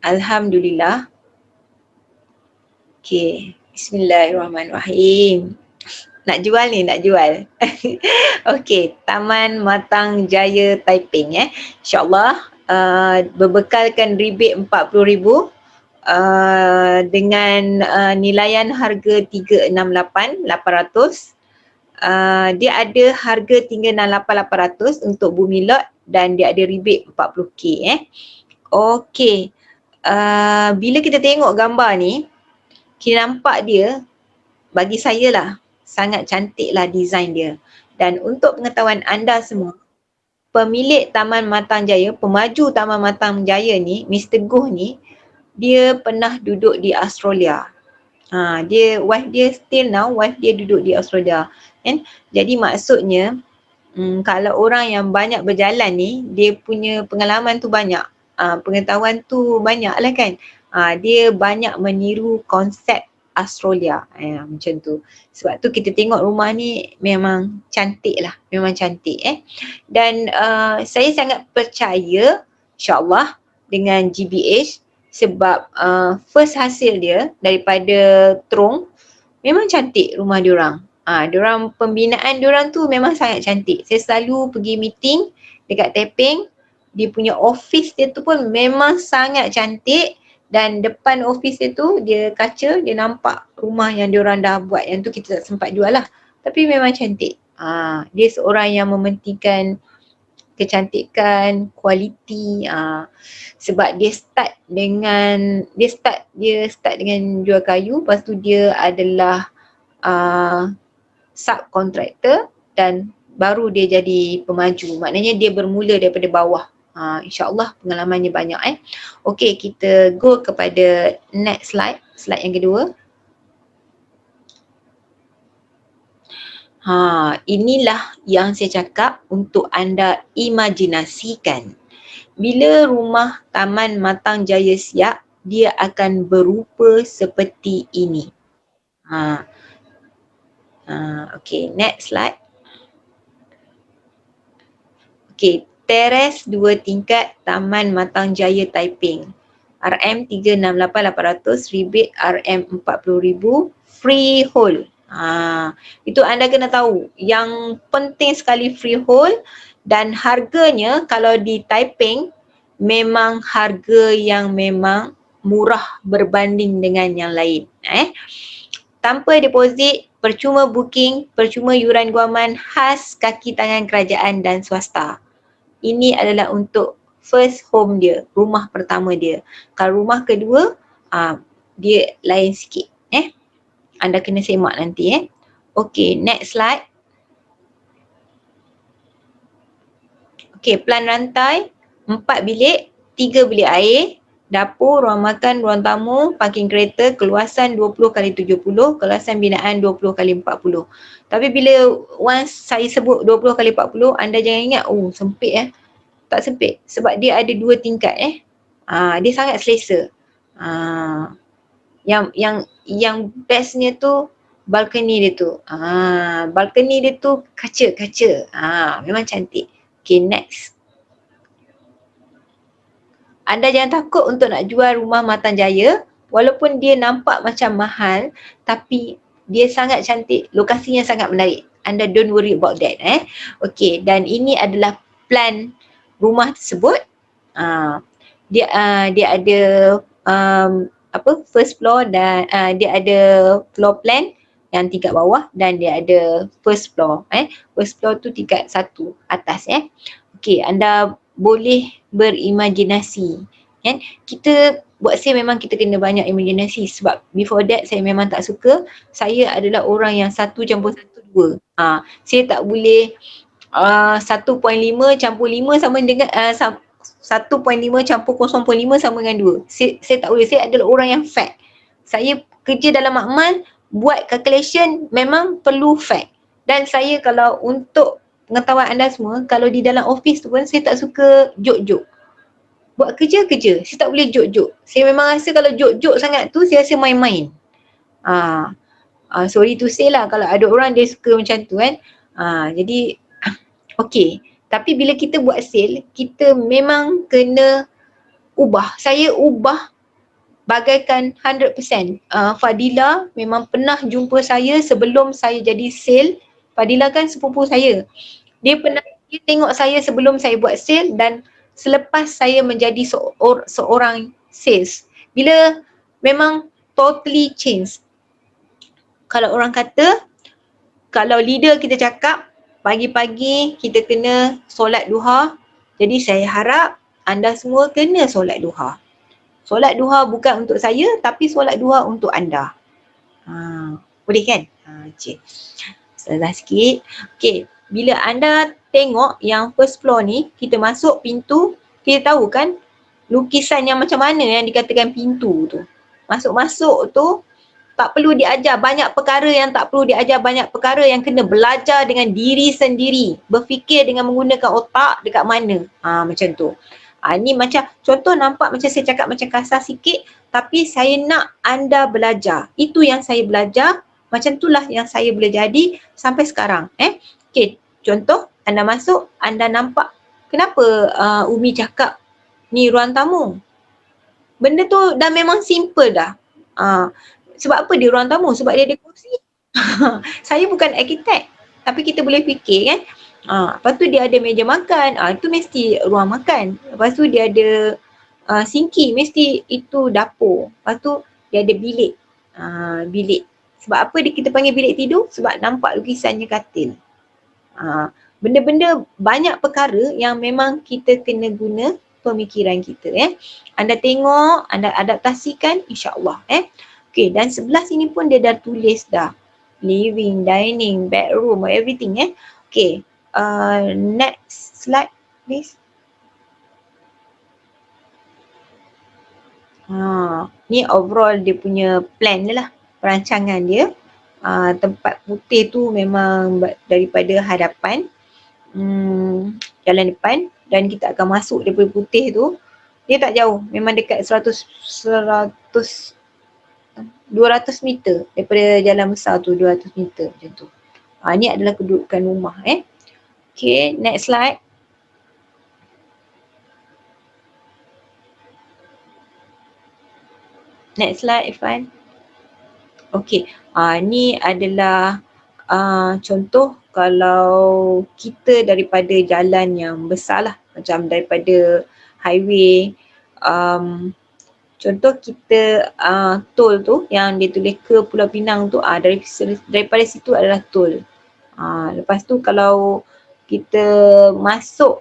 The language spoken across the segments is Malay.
Alhamdulillah. Okay, bismillahirrahmanirrahim. Nak jual ni, nak jual. Okey, Taman Matang Jaya Taiping InsyaAllah berbekalkan rebate RM40,000 dengan nilaian harga 368,800. Dia ada harga 368,800 untuk bumi lot dan dia ada rebate 40k Okey. Bila kita tengok gambar ni, kita nampak dia, bagi saya lah, sangat cantik lah design dia. Dan untuk pengetahuan anda semua, pemilik Taman Matang Jaya, pemaju Taman Matang Jaya ni, Mr. Goh ni, dia pernah duduk di Australia. Wife dia still now, wife dia duduk di Australia. Kan? Jadi maksudnya, kalau orang yang banyak berjalan ni, dia punya pengalaman tu banyak. Pengetahuan tu banyak lah kan. Dia banyak meniru konsep Australia. Macam tu. Sebab tu kita tengok rumah ni memang cantik lah. Memang cantik Dan saya sangat percaya insyaAllah dengan GBH sebab first hasil dia daripada Terong memang cantik rumah diorang. Diorang pembinaan diorang tu memang sangat cantik. Saya selalu pergi meeting dekat Taiping. Dia punya office dia tu pun memang sangat cantik dan depan office dia tu dia kaca, dia nampak rumah yang diorang dah buat. Yang tu kita tak sempat jual lah. Tapi memang cantik. Dia seorang yang mementingkan kecantikan, kualiti. Sebab dia start dengan jual kayu, lepas tu dia adalah subkontraktor dan baru dia jadi pemaju. Maknanya dia bermula daripada bawah. InsyaAllah pengalamannya banyak Okey, kita go kepada next slide. Slide yang kedua. Inilah yang saya cakap untuk anda imajinasikan. Bila rumah Taman Matang Jaya siap, dia akan berupa seperti ini. Okay, next slide. Okay, teres 2 tingkat Taman Matang Jaya Taiping. RM368,800, rebate RM40,000, freehold. Itu anda kena tahu. Yang penting sekali freehold dan harganya kalau di Taiping memang harga yang memang murah berbanding dengan yang lain. Tanpa deposit, percuma booking, percuma yuran guaman khas kaki tangan kerajaan dan swasta. Ini adalah untuk first home dia, rumah pertama dia. Kalau rumah kedua, dia lain sikit. Anda kena semak nanti. Okay, next slide. Okay, plan rantai, 4 bilik, 3 bilik air, dapur, ruang makan, ruang tamu, parking kereta, keluasan 20x70, keluasan binaan 20x40. Tapi bila once saya sebut 20x40, anda jangan ingat, sempit Tak sempit sebab dia ada 2 tingkat Dia sangat selesa. Yang bestnya tu balcony dia tu. Balcony dia tu kaca-kaca. Memang cantik. Okay, next. Anda jangan takut untuk nak jual rumah Matang Jaya. Walaupun dia nampak macam mahal, tapi dia sangat cantik. Lokasinya sangat menarik. Anda don't worry about that. Okay, dan ini adalah plan rumah tersebut. Dia ada first floor dan dia ada floor plan yang tingkat bawah dan dia ada first floor. First floor tu tingkat 1 atas. Okay, anda boleh berimajinasi. Kan? Kita buat sale memang kita kena banyak imajinasi sebab before that saya memang tak suka. Saya adalah orang yang 1 campur 1 2. Saya tak boleh 1.5 campur 5 sama dengan 1.5 campur 0.5 sama dengan 2. Saya tak boleh. Saya adalah orang yang fact. Saya kerja dalam makmal, buat calculation memang perlu fact. Dan saya kalau untuk pengetahuan anda semua, kalau di dalam office tu pun saya tak suka joke-joke. Buat kerja, saya tak boleh joke-joke. Saya memang rasa kalau joke-joke sangat tu, saya rasa main-main. Sorry to say lah kalau ada orang dia suka macam tu kan. Jadi, okay. Tapi bila kita buat sale, kita memang kena Saya ubah bagaikan 100%. Fadila memang pernah jumpa saya sebelum saya jadi sale. Fadila kan sepupu saya. Dia tengok saya sebelum saya buat sale dan selepas saya menjadi seorang sales. Bila memang totally change. Kalau orang kata, kalau leader kita cakap pagi-pagi kita kena solat duha, jadi saya harap anda semua kena solat duha. Solat duha bukan untuk saya tapi solat duha untuk anda. Boleh kan? Cik. Salah sikit. Okey, bila anda tengok yang first floor ni, kita masuk pintu, kita tahu kan lukisan yang macam mana yang dikatakan pintu tu. Masuk-masuk tu tak perlu diajar banyak perkara yang tak perlu diajar banyak perkara yang kena belajar dengan diri sendiri. Berfikir dengan menggunakan otak dekat mana. Macam tu. Ni macam contoh nampak macam saya cakap macam kasar sikit tapi saya nak anda belajar. Itu yang saya belajar, macam itulah yang saya boleh jadi sampai sekarang. Okey, contoh anda masuk, anda nampak kenapa Umi cakap ni ruang tamu. Benda tu dah memang simple dah. Sebab apa dia ruang tamu? Sebab dia ada kursi. Saya bukan arkitek tapi kita boleh fikir kan. Lepas tu dia ada meja makan, itu mesti ruang makan. Lepas tu dia ada sinki, mesti itu dapur. Lepas tu dia ada bilik. Bilik. Sebab apa kita panggil bilik tidur? Sebab nampak lukisannya katil. Benda-benda banyak perkara yang memang kita kena guna pemikiran kita. Anda tengok, anda adaptasikan, insya-Allah. Okay, dan sebelah sini pun dia dah tulis dah. Living, dining, bedroom, everything. Okay, next slide please. Ni overall dia punya plan dia lah, perancangan dia. Tempat putih tu memang daripada hadapan, jalan depan, dan kita akan masuk daripada putih tu. Dia tak jauh, memang dekat 200 meter daripada jalan besar tu, 200 meter macam tu. Ni adalah kedudukan rumah. Okay, next slide. Next slide Irfan. Okay, ni adalah contoh kalau kita daripada jalan yang besar lah, macam daripada highway, contoh kita tol tu yang dia tulis ke Pulau Pinang tu, daripada situ adalah tol. Lepas tu kalau kita masuk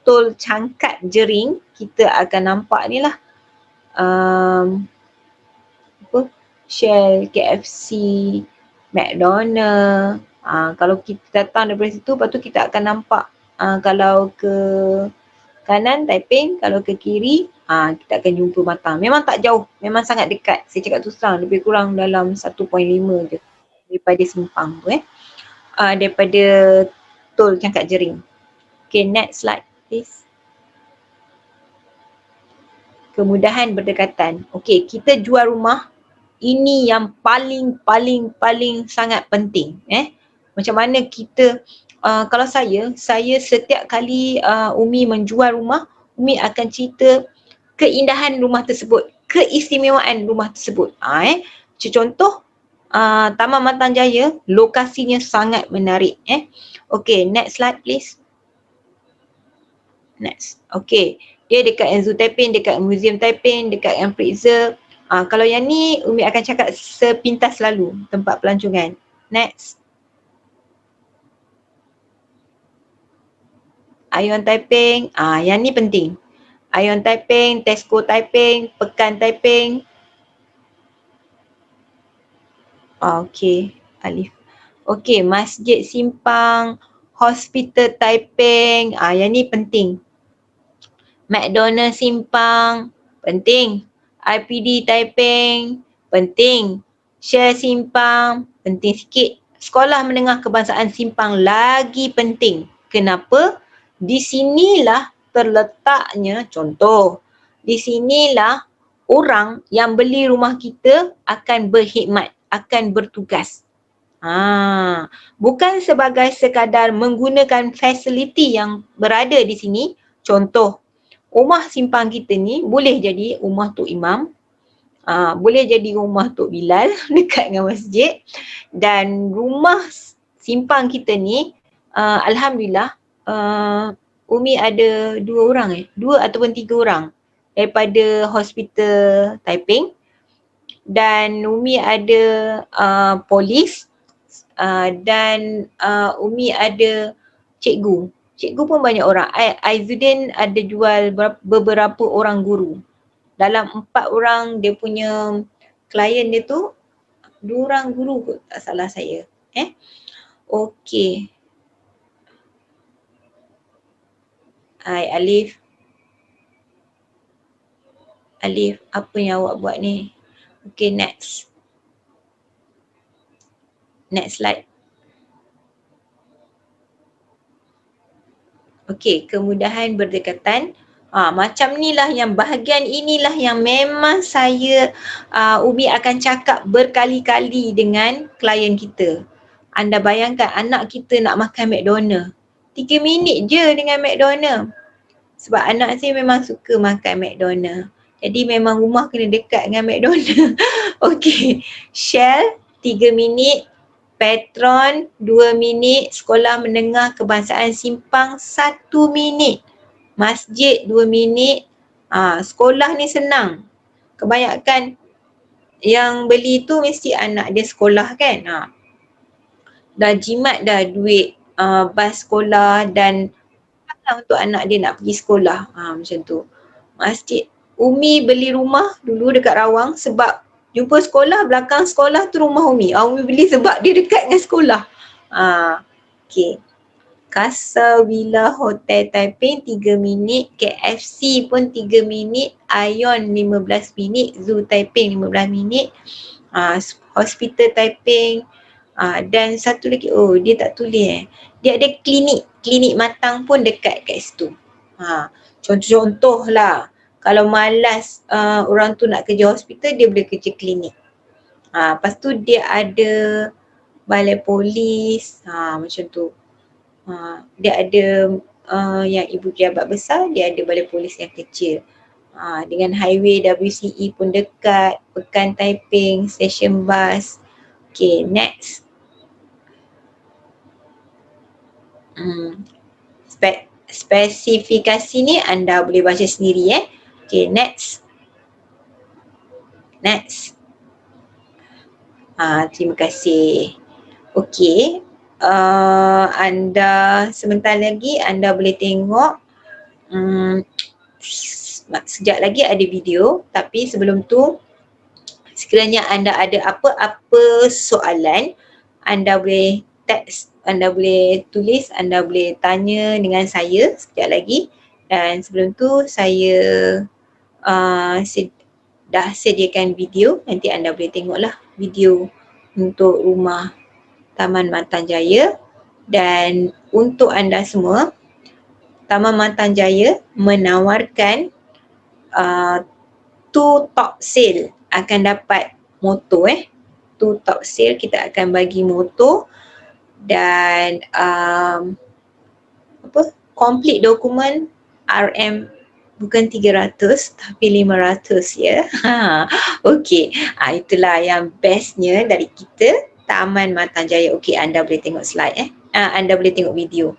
tol Cangkat Jering, kita akan nampak ni lah, Shell, KFC, McDonald. Kalau kita datang daripada situ, lepas tu kita akan nampak kalau ke kanan Taiping, kalau ke kiri kita akan jumpa Batam. Memang tak jauh, memang sangat dekat. Saya cakap tu terang, lebih kurang dalam 1.5 je daripada Simpang tu daripada tol Cangkat Jering. Okay, next slide please. Kemudahan berdekatan. Okay, kita jual rumah, ini yang paling sangat penting. Macam mana kita, kalau saya setiap kali Umi menjual rumah, Umi akan cerita keindahan rumah tersebut, keistimewaan rumah tersebut. Contoh Taman Matan Jaya, lokasinya sangat menarik. Okay, next slide please. Next. Okay, dia dekat Zoo Taiping, dekat Museum Taiping, dekat yang Fraser. Kalau yang ni Umi akan cakap sepintas lalu tempat pelancongan. Next. Ion Taiping, yang ni penting. Ion Taiping, Tesco Taiping, Pekan Taiping. Okay, Alif. Okay, Masjid Simpang, Hospital Taiping, yang ni penting. McDonald Simpang, penting. IPD Taiping, penting. Shell Simpang, penting sikit. Sekolah Menengah Kebangsaan Simpang lagi penting. Kenapa? Di sinilah terletaknya, contoh, di sinilah orang yang beli rumah kita akan berkhidmat, akan bertugas. Bukan sebagai sekadar menggunakan fasiliti yang berada di sini. Contoh, rumah simpang kita ni boleh jadi rumah Tok Imam, boleh jadi rumah Tok Bilal dekat dengan masjid, dan rumah simpang kita ni alhamdulillah Umi ada 2 ataupun 3 orang daripada hospital Taiping, dan Umi ada polis, dan Umi ada cikgu. Cikgu pun banyak orang. Aizuddin ada jual beberapa orang guru. Dalam 4 orang dia punya klien dia tu, 2 orang guru kot tak salah saya. Okey. Hai Alif. Alif, apa yang awak buat ni? Okay, next. Next slide. Okay, kemudahan berdekatan. Macam ni lah yang bahagian inilah yang memang saya Umi akan cakap berkali-kali dengan klien kita. Anda bayangkan anak kita nak makan McDonald. 3 minit je dengan McDonald. Sebab anak saya memang suka makan McDonald. Jadi memang rumah kena dekat dengan McDonald. Okay. Shell 3 minit. Petron 2 minit. Sekolah Menengah Kebangsaan Simpang 1 minit. Masjid 2 minit. Sekolah ni senang. Kebanyakan yang beli tu mesti anak dia sekolah kan. Dah jimat dah duit bas sekolah dan untuk anak dia nak pergi sekolah. Macam tu. Masjid. Umi beli rumah dulu dekat Rawang sebab jumpa sekolah, belakang sekolah tu rumah Umi. Umi beli sebab dia dekat dengan sekolah. Okay. Casa Villa Hotel Taiping 3 minit, KFC pun 3 minit, Ion 15 minit, Zoo Taiping 15 minit, Hospital Taiping, dan satu lagi, dia tak tulis dia ada klinik matang pun dekat kat situ. Contoh lah, kalau malas orang tu nak kerja hospital, dia boleh kerja klinik. Lepas tu dia ada balai polis, macam tu. Dia ada yang ibu pejabat besar, dia ada balai polis yang kecil. Dengan highway WCE pun dekat, Pekan Taiping, stesen bas. Okay, next. Spesifikasi ni anda boleh baca sendiri Okay, next. Next. Terima kasih. Okay. Anda sebentar lagi anda boleh tengok sekejap lagi ada video, tapi sebelum tu sekiranya anda ada apa-apa soalan, anda boleh text, anda boleh tulis, anda boleh tanya dengan saya sekejap lagi. Dan sebelum tu saya dah sediakan video, nanti anda boleh tengoklah video untuk rumah Taman Matan Jaya. Dan untuk anda semua, Taman Matan Jaya menawarkan two top sale, akan dapat motor two top sale, kita akan bagi motor dan complete dokumen RM bukan 300 tapi 500 ya. Okey, itulah yang bestnya dari kita Taman Matan Jaya. Okey, anda boleh tengok slide anda boleh tengok video.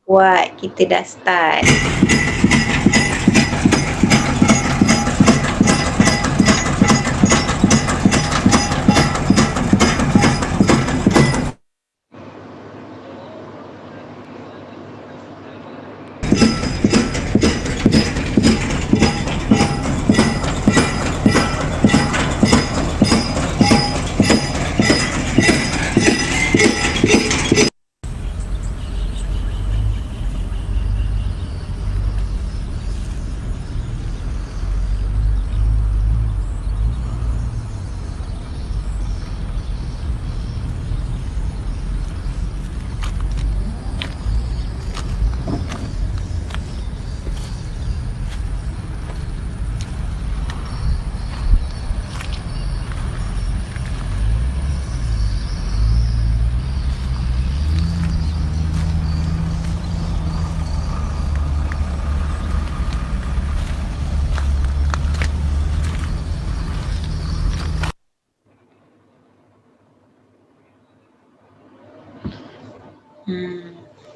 Buat, kita dah start.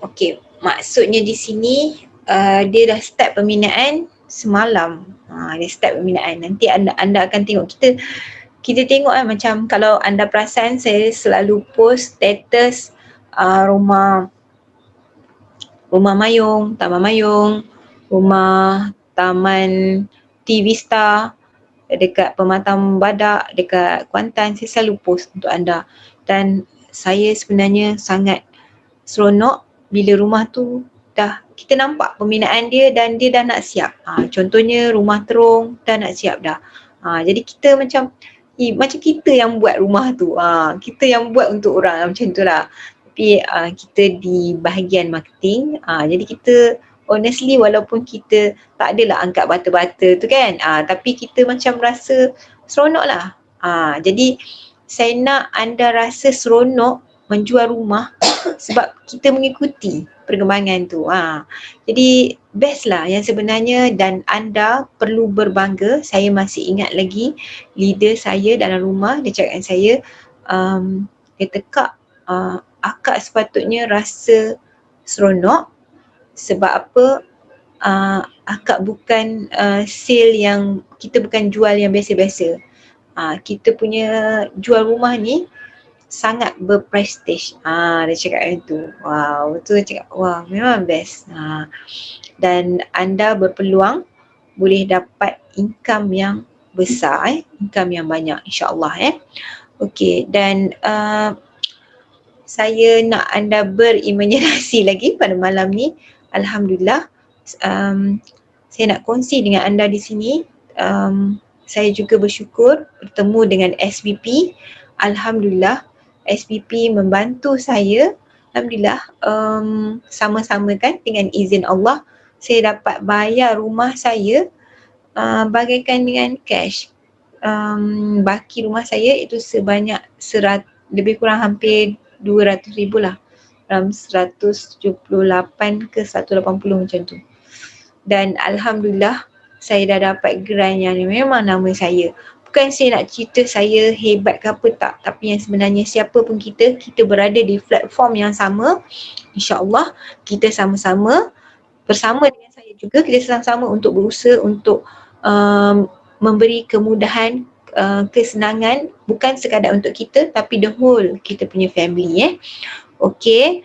Okey, maksudnya di sini dia dah start pembinaan semalam. Dia start pembinaan. Nanti anda akan tengok, kita tengok macam kalau anda perasan saya selalu post status rumah Mayung, Taman Mayung, rumah Taman T Vista dekat Pematang Badak, dekat Kuantan. Saya selalu post untuk anda, dan saya sebenarnya sangat seronok bila rumah tu dah kita nampak pembinaan dia dan dia dah nak siap. Contohnya rumah terung dah nak siap dah. Jadi kita macam macam kita yang buat rumah tu. Kita yang buat untuk orang macam tu lah. Tapi kita di bahagian marketing, jadi kita honestly walaupun kita tak adalah angkat bata-bata tu kan, tapi kita macam rasa seronok lah. Jadi saya nak anda rasa seronok menjual rumah sebab kita mengikuti perkembangan tu. Jadi best lah yang sebenarnya, dan anda perlu berbangga. Saya masih ingat lagi leader saya dalam rumah, dia cakap dengan saya, dia tekak, akak sepatutnya rasa seronok sebab apa, akak bukan sale yang, kita bukan jual yang biasa-biasa. Kita punya jual rumah ni sangat berprestige. Dia cakap macam tu. Wow, tu dia cakap, wah memang best. Dan anda berpeluang boleh dapat income yang besar, income yang banyak insya-Allah. Okey, dan saya nak anda berimajinasi lagi pada malam ni. Alhamdulillah, saya nak kongsi dengan anda di sini. Saya juga bersyukur bertemu dengan SBP. Alhamdulillah, SBP membantu saya. Alhamdulillah, sama-sama kan dengan izin Allah, saya dapat bayar rumah saya bagaikan dengan cash. Baki rumah saya itu sebanyak lebih kurang hampir 200,000 lah, dalam 178 ke 180 macam tu. Dan Alhamdulillah saya dah dapat grant yang memang nama saya. Bukan saya nak cerita saya hebat ke apa, tak. Tapi yang sebenarnya siapa pun kita berada di platform yang sama, insya-Allah kita sama-sama bersama dengan saya juga, kita sama-sama untuk berusaha untuk memberi kemudahan, kesenangan bukan sekadar untuk kita tapi the whole kita punya family. Okey.